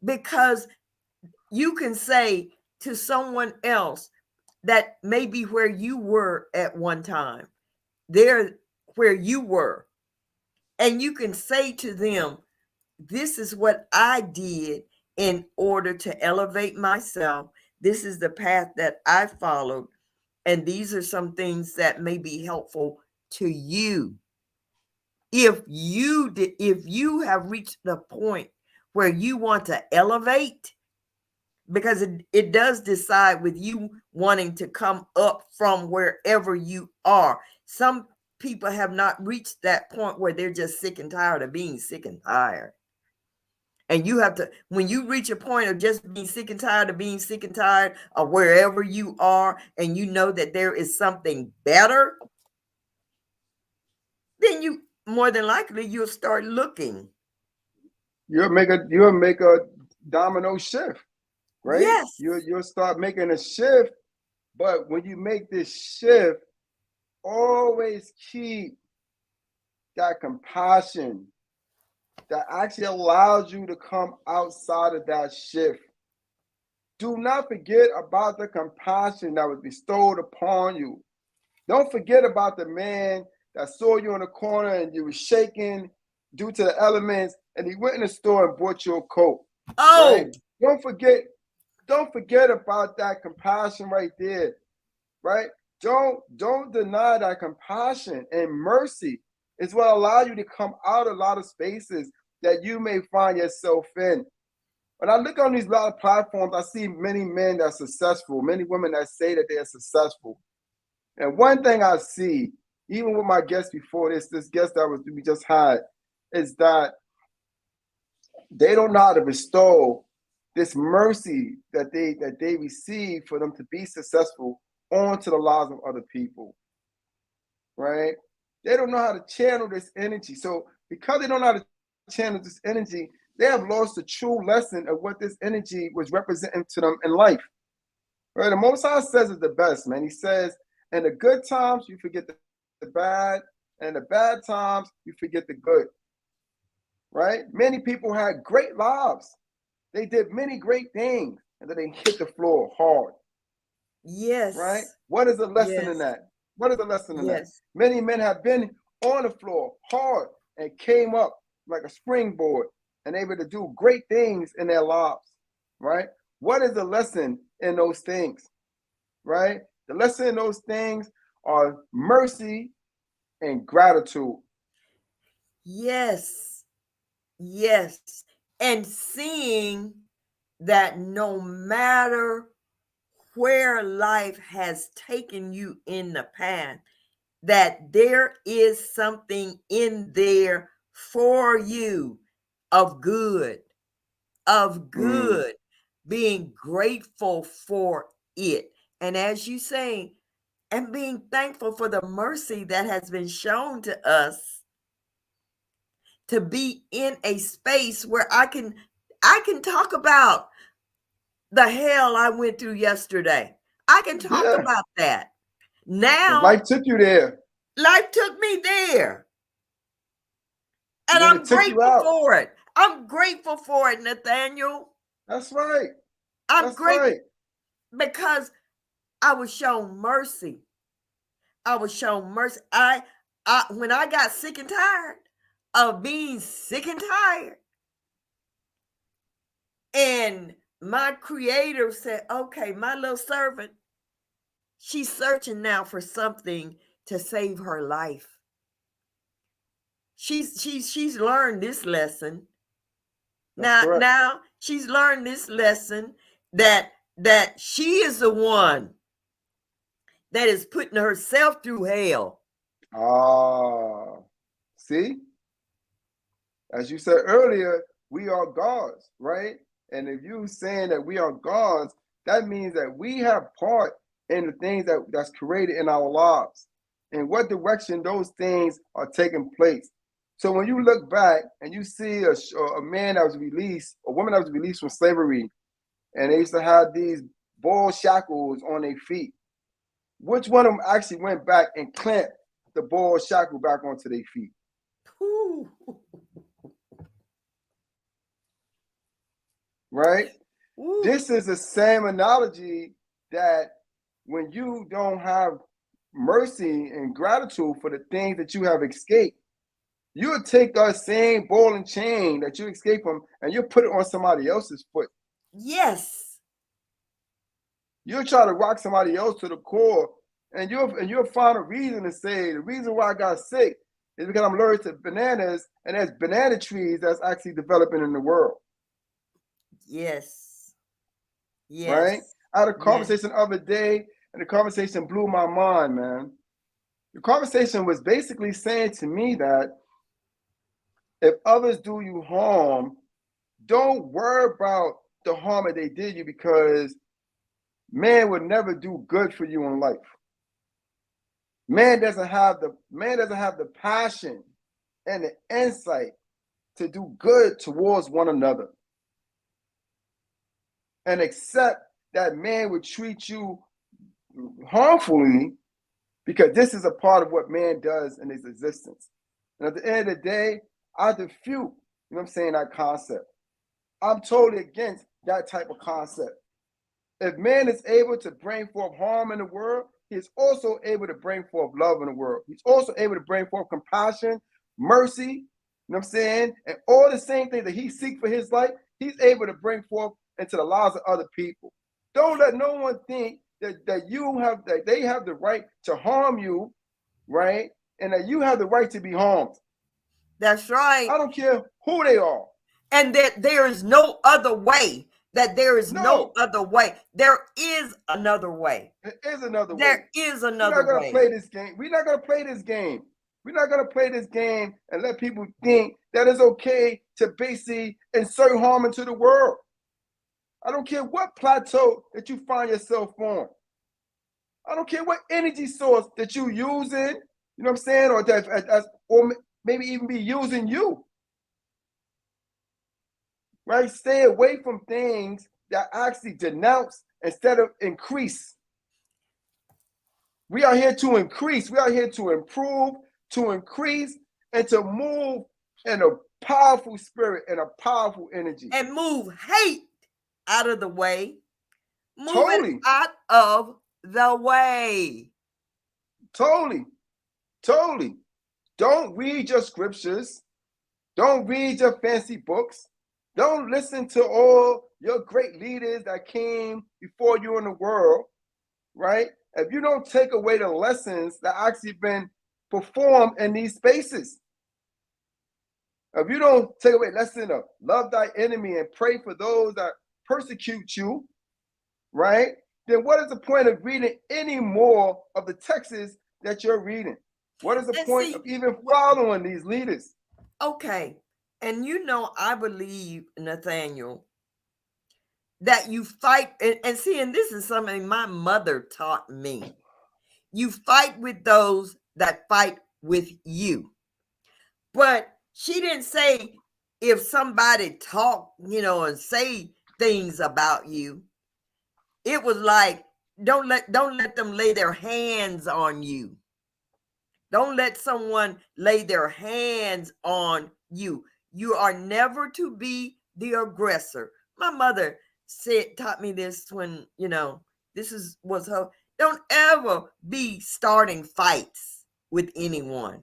because you can say to someone else that may be where you were at one time, they're where you were, and you can say to them, this is what I did, in order to elevate myself. This is the path that I followed. And these are some things that may be helpful to you. If you have reached the point where you want to elevate, because it does decide with you wanting to come up from wherever you are. Some people have not reached that point where they're just sick and tired of being sick and tired. And you have to, when you reach a point of just being sick and tired of being sick and tired of wherever you are, and you know that there is something better, then you more than likely you'll start looking. You'll make a domino shift, right? Yes. You'll start making a shift, but when you make this shift, always keep that compassion that actually allows you to come outside of that shift. Do not forget about the compassion that was bestowed upon you. Don't forget about the man that saw you in the corner and you were shaking due to the elements, and he went in the store and bought you a coat. Oh, right? Don't forget about that compassion right there, right? Don't deny that compassion and mercy is what allows you to come out of a lot of spaces that you may find yourself in. When I look on these lot of platforms, I see many men that are successful, many women that say that they are successful. And one thing I see, even with my guest before this guest that we just had, is that they don't know how to bestow this mercy that they receive for them to be successful onto the lives of other people, right? They don't know how to channel this energy. So because they don't know how to channel this energy, they have lost the true lesson of what this energy was representing to them in life. Right? The Most High says it's the best, man. He says, in the good times, you forget the bad, and in the bad times, you forget the good. Right? Many people had great lives. They did many great things, and then they hit the floor hard. yes. Right? What is the lesson in that? What is the lesson in that? Many men have been on the floor hard and came up like a springboard and able to do great things in their lives. Right? What is the lesson in those things? Right? The lesson in those things are mercy and gratitude. Yes. Yes. And seeing that no matter where life has taken you in the past, that there is something in there for you of good, being grateful for it. And as you say, and being thankful for the mercy that has been shown to us to be in a space where I can talk about the hell I went through yesterday. I can talk about that. Now life took you there. Life took me there. And I'm grateful for it. I'm grateful for it, Nathaniel. That's right. I'm grateful because I was shown mercy. I was shown mercy. I when I got sick and tired of being sick and tired, and my creator said, okay, my little servant, she's searching now for something to save her life. She's learned this lesson. Now she's learned this lesson that she is the one that is putting herself through hell. See? As you said earlier, we are gods, right? And if you saying that we are gods, that means that we have part in the things that's created in our lives, in what direction those things are taking place. So when you look back and you see a man that was released, a woman that was released from slavery, and they used to have these ball shackles on their feet, which one of them actually went back and clamped the ball shackle back onto their feet? Ooh. Right? Ooh. This is the same analogy that when you don't have mercy and gratitude for the things that you have escaped, You'll take that same ball and chain that you escaped from and you'll put it on somebody else's foot. Yes. You'll try to rock somebody else to the core, and you'll find a reason to say the reason why I got sick is because I'm allergic to bananas, and there's banana trees that's actually developing in the world. Yes. Yes. Right? I had a Yes. conversation the other day, and the conversation blew my mind, man. The conversation was basically saying to me that if others do you harm, don't worry about the harm that they did you, because man would never do good for you in life. Man doesn't have the passion and the insight to do good towards one another, and accept that man would treat you harmfully, because this is a part of what man does in his existence. And at the end of the day, I defute, you know what I'm saying, that concept. I'm totally against that type of concept. If man is able to bring forth harm in the world, he is also able to bring forth love in the world. He's also able to bring forth compassion, mercy, you know what I'm saying? And all the same things that he seeks for his life, he's able to bring forth into the lives of other people. Don't let no one think that they have the right to harm you, right? And that you have the right to be harmed. That's right. I don't care who they are. And that there is no other way. That there is no other way. There is another way. There is another way. There is another way. We're not going to play this game. We're not going to play this game. We're not going to play this game and let people think that it's okay to basically insert harm into the world. I don't care what plateau that you find yourself on. I don't care what energy source that you're using, you know what I'm saying, or maybe even be using you. Right? Stay away from things that actually denounce instead of increase. We are here to increase. We are here to improve, to increase, and to move in a powerful spirit and a powerful energy. And move hate out of the way. Move Totally. it out of the way. Totally. Totally. Don't read your scriptures. Don't read your fancy books. Don't listen to all your great leaders that came before you in the world, right? If you don't take away the lessons that actually been performed in these spaces, if you don't take away lesson of love thy enemy and pray for those that persecute you, right? Then what is the point of reading any more of the texts that you're reading? What is the point of even following these leaders? Okay. And I believe, Nathaniel, that you fight, and see, and this is something my mother taught me. You fight with those that fight with you. But she didn't say if somebody talk, and say things about you. It was like, don't let them lay their hands on you. Don't let someone lay their hands on you. You are never to be the aggressor. My mother taught me this when, was her. Don't ever be starting fights with anyone.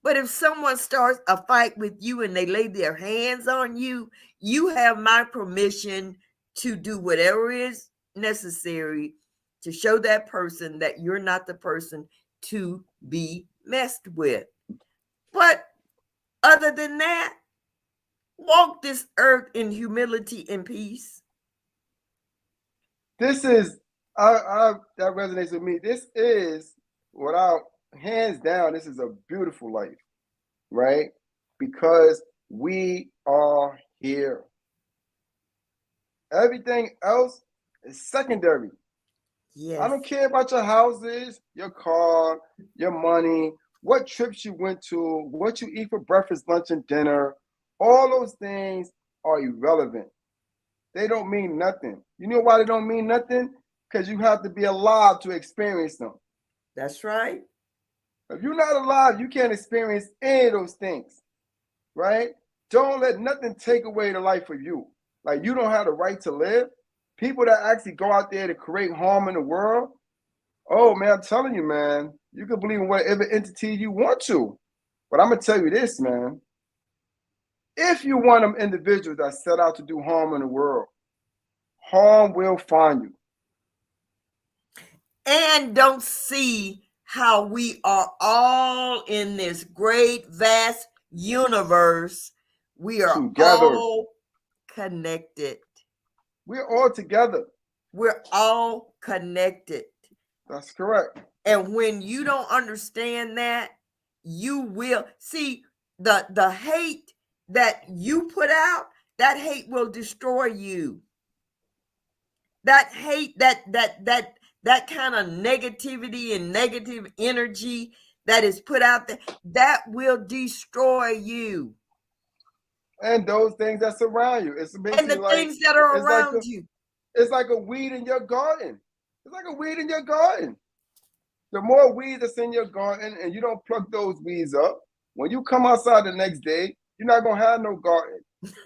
But if someone starts a fight with you and they lay their hands on you, you have my permission to do whatever is necessary to show that person that you're not the person to be messed with. But other than that, walk this earth in humility and peace. This is, that resonates with me. This is, without hands down, this is a beautiful life, right? Because we are here. Everything else is secondary. Yes. I don't care about your houses, your car, your money, what trips you went to, what you eat for breakfast, lunch, and dinner. All those things are irrelevant. They don't mean nothing. You know why they don't mean nothing? Because you have to be alive to experience them. That's right. If you're not alive, you can't experience any of those things, right? Don't let nothing take away the life of you. Like, you don't have the right to live. People that actually go out there to create harm in the world, oh, man, I'm telling you, man, you can believe in whatever entity you want to. But I'm gonna tell you this, man. If you want them individuals that set out to do harm in the world, harm will find you. And don't see how we are all in this great, vast universe. We are Together. all connected. We're all together. We're all connected. That's correct. And when you don't understand that, you will see the hate that you put out, that hate will destroy you. That hate, that kind of negativity and negative energy that is put out there, that will destroy you. And those things that surround you. It's And the things that are around you. It's like a weed in your garden. It's like a weed in your garden. The more weeds that's in your garden and you don't pluck those weeds up, when you come outside the next day, you're not going to have no garden.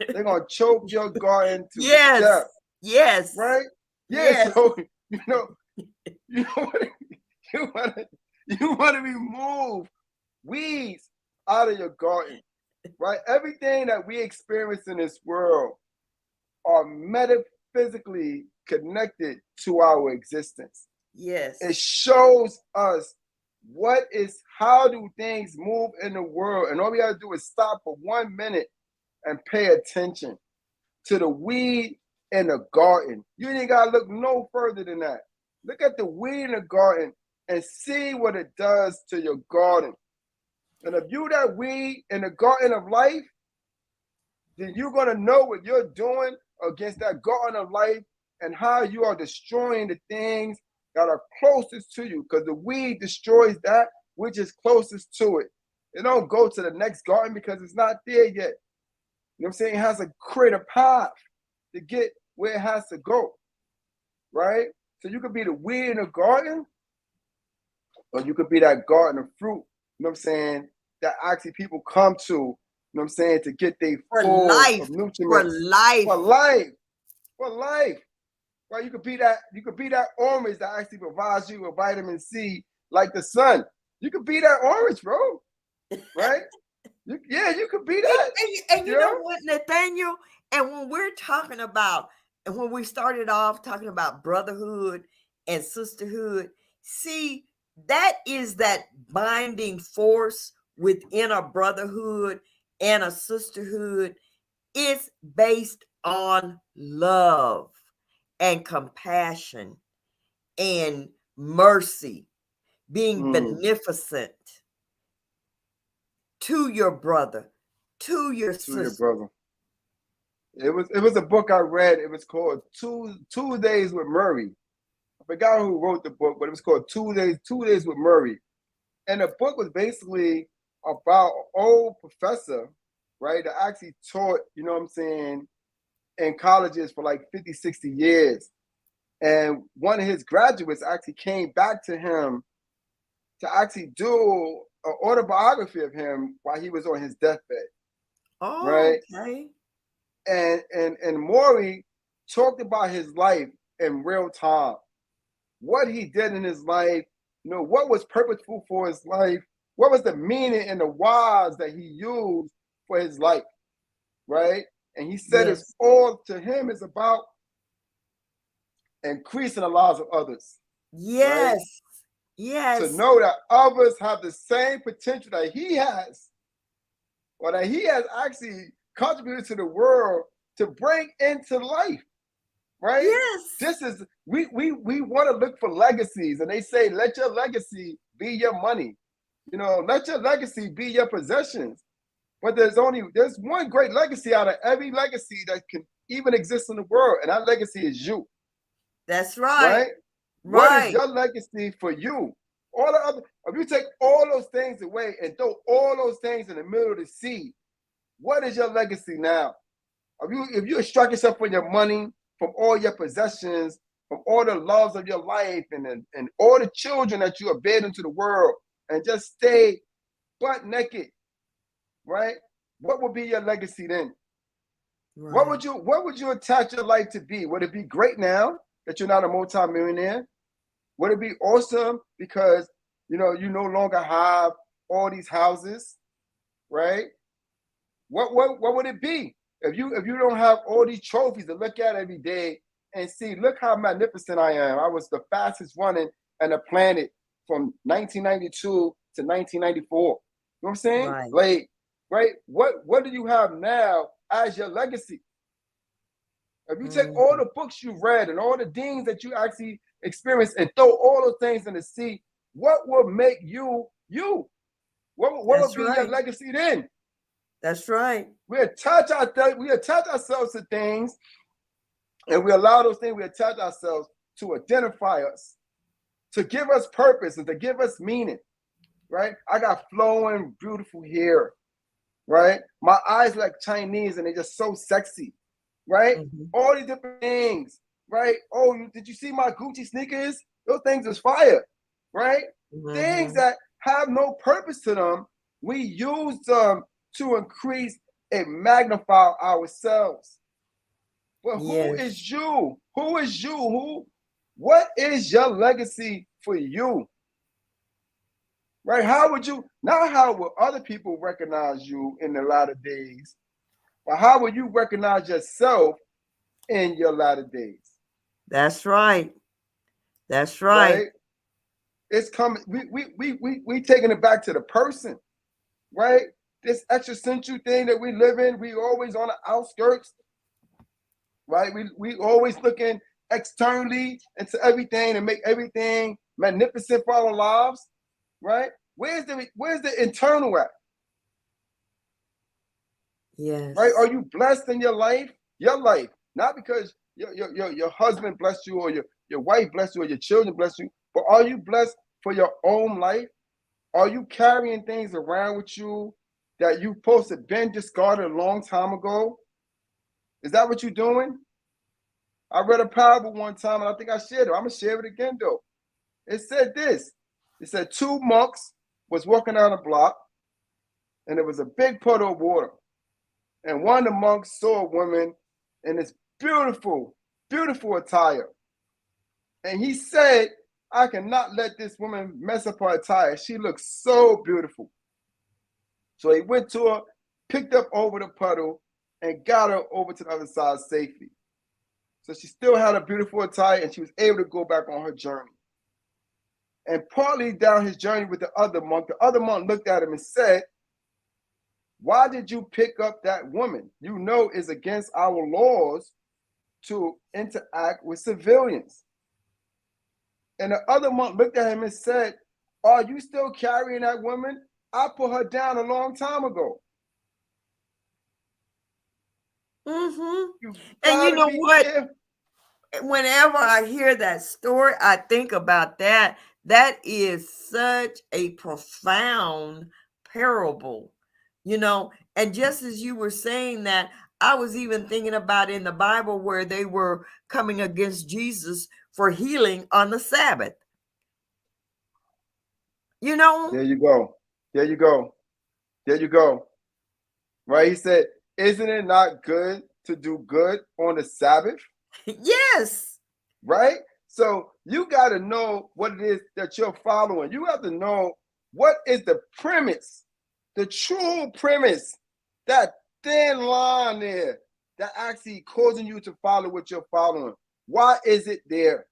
They're going to choke your garden to death. Yes. Right? Yeah, yes. So, you want to remove weeds out of your garden, right? Everything that we experience in this world are metaphysically connected to our existence. Yes. It shows us how do things move in the world. And all we got to do is stop for 1 minute and pay attention to the weed in the garden. You ain't got to look no further than that. Look at the weed in the garden and see what it does to your garden. And if you that weed in the garden of life, then you're going to know what you're doing against that garden of life and how you are destroying the things that are closest to you, because the weed destroys that which is closest to it. It don't go to the next garden because it's not there yet. You know what I'm saying? It has to create a path to get where it has to go, right? So you could be the weed in the garden, or you could be that garden of fruit, you know what I'm saying, that actually people come to, you know what I'm saying, to get their full of nutrients. For life. For life. For life. Right? You could be that orange that actually provides you with vitamin C like the sun. You could be that orange, bro. Right? You could be that. And you know what, Nathaniel? And when we're talking about, and when we started off talking about brotherhood and sisterhood, see, that is that binding force within a brotherhood and a sisterhood. It's based on love and compassion and mercy, being beneficent to your brother, to your sister. Your brother. It was a book I read. It was called Two Days with Murray. I forgot who wrote the book, but it was called Two Days with Murray. And the book was basically about an old professor, right, that actually taught, you know what I'm saying, in colleges for like 50, 60 years. And one of his graduates actually came back to him to actually do an autobiography of him while he was on his deathbed. Oh, right? Okay. And Maury talked about his life in real time. What he did in his life, you know, what was purposeful for his life, what was the meaning and the whys that he used for his life, right? And he said it's all to him is about increasing the lives of others. Yes. Right? Yes. To know that others have the same potential that he has, or that he has actually contributed to the world to bring into life. Right? Yes. This is we want to look for legacies, and they say let your legacy be your money. You know, let your legacy be your possessions. But there's one great legacy out of every legacy that can even exist in the world, and that legacy is you. That's right. What is your legacy for you? All the other, if you take all those things away and throw all those things in the middle of the sea, what is your legacy now? If you extract yourself from your money, from all your possessions, from all the loves of your life, and all the children that you have bred into the world, and just stay butt naked, right? What would be your legacy then? Right. What would you attach your life to be? Would it be great now that you're not a multimillionaire? Would it be awesome because you no longer have all these houses? right? What would it be if you don't have all these trophies to look at every day and see, look how magnificent I am. I was the fastest running on the planet from 1992 to 1994. You know what I'm saying? Right. Like, right? What do you have now as your legacy? If you take all the books you read and all the things that you actually experienced and throw all those things in the sea, what will make you you? What will be your legacy then? That's right. We attach ourselves to things, and we allow those things, we attach ourselves to identify us, to give us purpose and to give us meaning, right? I got flowing, beautiful hair, right? My eyes like Chinese and they're just so sexy, right? All these different things, right? Oh, did you see my Gucci sneakers? Those things is fire, right? Things that have no purpose to them, we use them to increase and magnify ourselves. But who is you? Who is you? What is your legacy for you? Right? How would you, not how will other people recognize you in the latter days, but how will you recognize yourself in your latter days? That's right. That's right. It's coming. We taking it back to the person, right? This existential thing that we live in, we always on the outskirts, right? We always looking externally into everything and make everything magnificent for our lives, right? Where's the internal at? Yes. Right? Are you blessed in your life? Your life, not because your husband blessed you or your wife blessed you or your children blessed you, but are you blessed for your own life? Are you carrying things around with you that you supposed to have been discarded a long time ago? Is that what you're doing? I read a parable one time, and I think I shared it. I'm going to share it again, though. It said this. It said 2 monks was walking down a block, and there was a big puddle of water. And one of the monks saw a woman in this beautiful, beautiful attire. And he said, I cannot let this woman mess up her attire. She looks so beautiful. So he went to her, picked up over the puddle, and got her over to the other side safely. So she still had a beautiful attire, and she was able to go back on her journey. And partly down his journey with the other monk looked at him and said, why did you pick up that woman? You know it's against our laws to interact with civilians. And the other monk looked at him and said, are you still carrying that woman? I put her down a long time ago. And you know what? Whenever I hear that story, I think about that. That is such a profound parable, you know. And just as you were saying that, I was even thinking about in the Bible where they were coming against Jesus for healing on the Sabbath. You know? There you go. There you go. There you go. Right? He said, isn't it not good to do good on the Sabbath? Yes. Right? So you got to know what it is that you're following. You have to know what is the premise, the true premise, that thin line there that actually causing you to follow what you're following. Why is it there?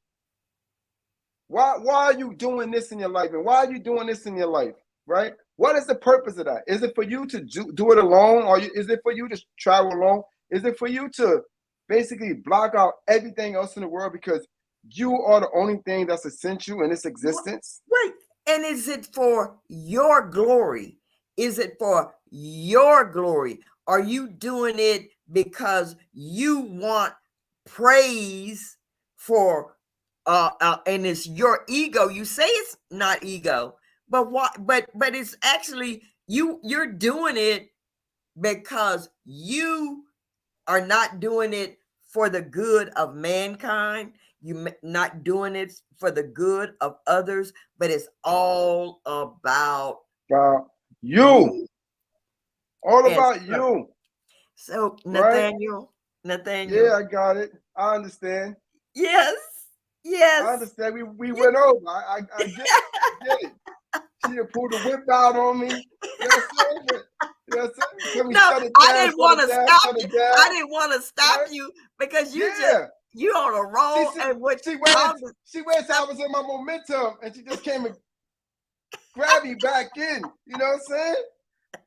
Why are you doing this in your life? And why are you doing this in your life? Right? What is the purpose of that? Is it for you to do it alone? Or is it for you to travel alone? Is it for you to basically block out everything else in the world because you are the only thing that's essential in this existence? Right. And is it for your glory? Is it for your glory? Are you doing it because you want praise for and it's your ego? You say it's not ego, but what but it's actually you're doing it because you are not doing it for the good of mankind. You're not doing it for the good of others, but it's all about you. All about you. So Nathaniel, Yeah, I got it. I understand. Yes. Yes. I understand. We went over. I get it. She pulled the whip out on me. You know what I'm saying? You know what I'm saying? Can we No, shut it I down, didn't want to stop shut you. it down? I didn't want to stop Right? you because Yeah. you on a roll and what She waited till I was in my momentum and she just came and grabbed me back in. You know what I'm saying?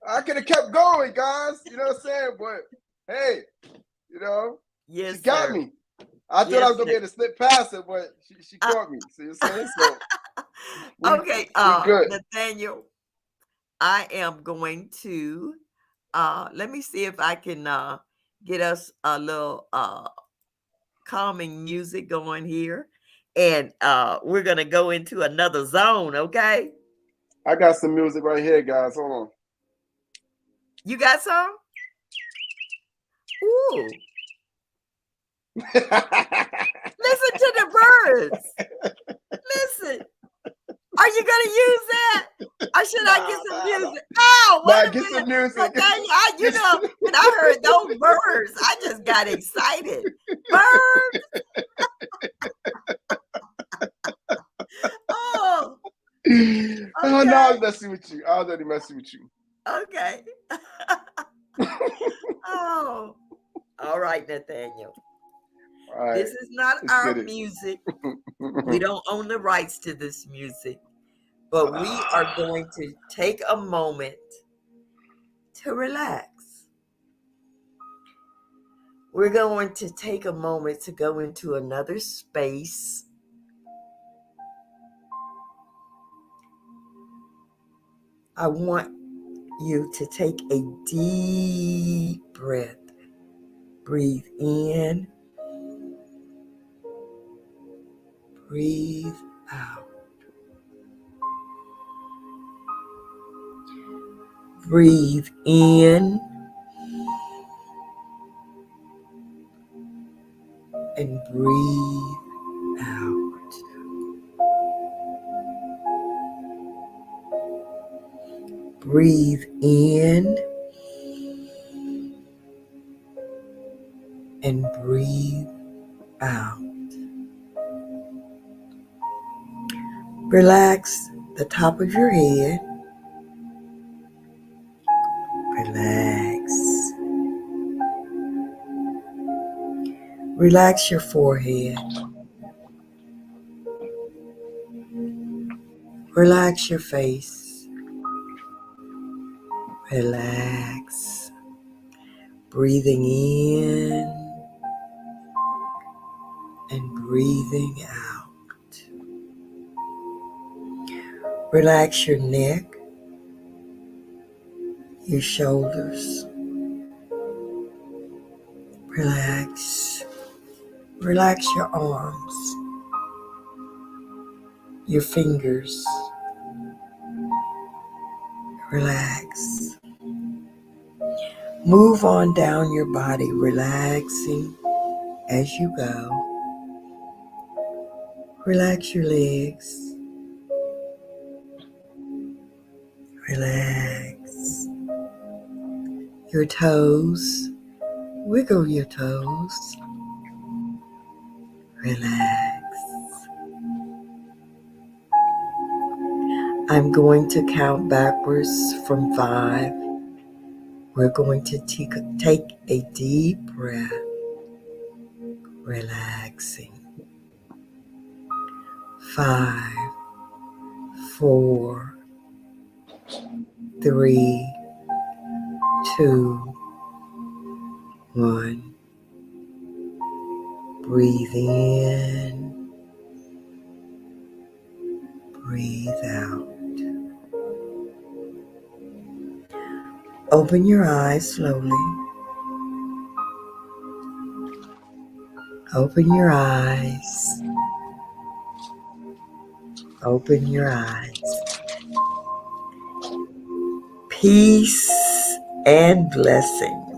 I could have kept going, guys. You know what I'm saying? But hey, you know, yes, she got sir. me. I thought I was gonna be able to slip past her, but she caught me. See what I'm saying? So okay, we good. Nathaniel, I am going to let me see if I can get us a little calming music going here. And we're gonna go into another zone, okay? I got some music right here, guys. Hold on. You got some? Ooh. Listen to the birds. Listen. Are you gonna use that? Or should I get some music? Oh, wait a Get minute. some music. Okay, you know, when I heard those birds, I just got excited. Birds. Oh. Okay. Oh no, I was messing with you. I was already messing with you. Okay. Oh. All right, Nathaniel. All right. This is not our music. We don't own the rights to this music. But we are going to take a moment to relax. We're going to take a moment to go into another space. I want you to take a deep breath. Breathe in. Breathe out. Breathe in. And breathe out. Breathe in. And breathe out. Relax the top of your head. Relax. Relax your forehead. Relax your face. Relax. Breathing in and breathing out. Relax your neck, your shoulders. Relax. Relax your arms, your fingers. Relax. Move on down your body, relaxing as you go. Relax your legs. Relax. Your toes. Wiggle your toes. Relax. I'm going to count backwards from 5. We're going to take a deep breath, relaxing. 5, 4, 3, 2, 1. Breathe in, breathe out. Open your eyes slowly. Open your eyes. Open your eyes. Peace and blessings.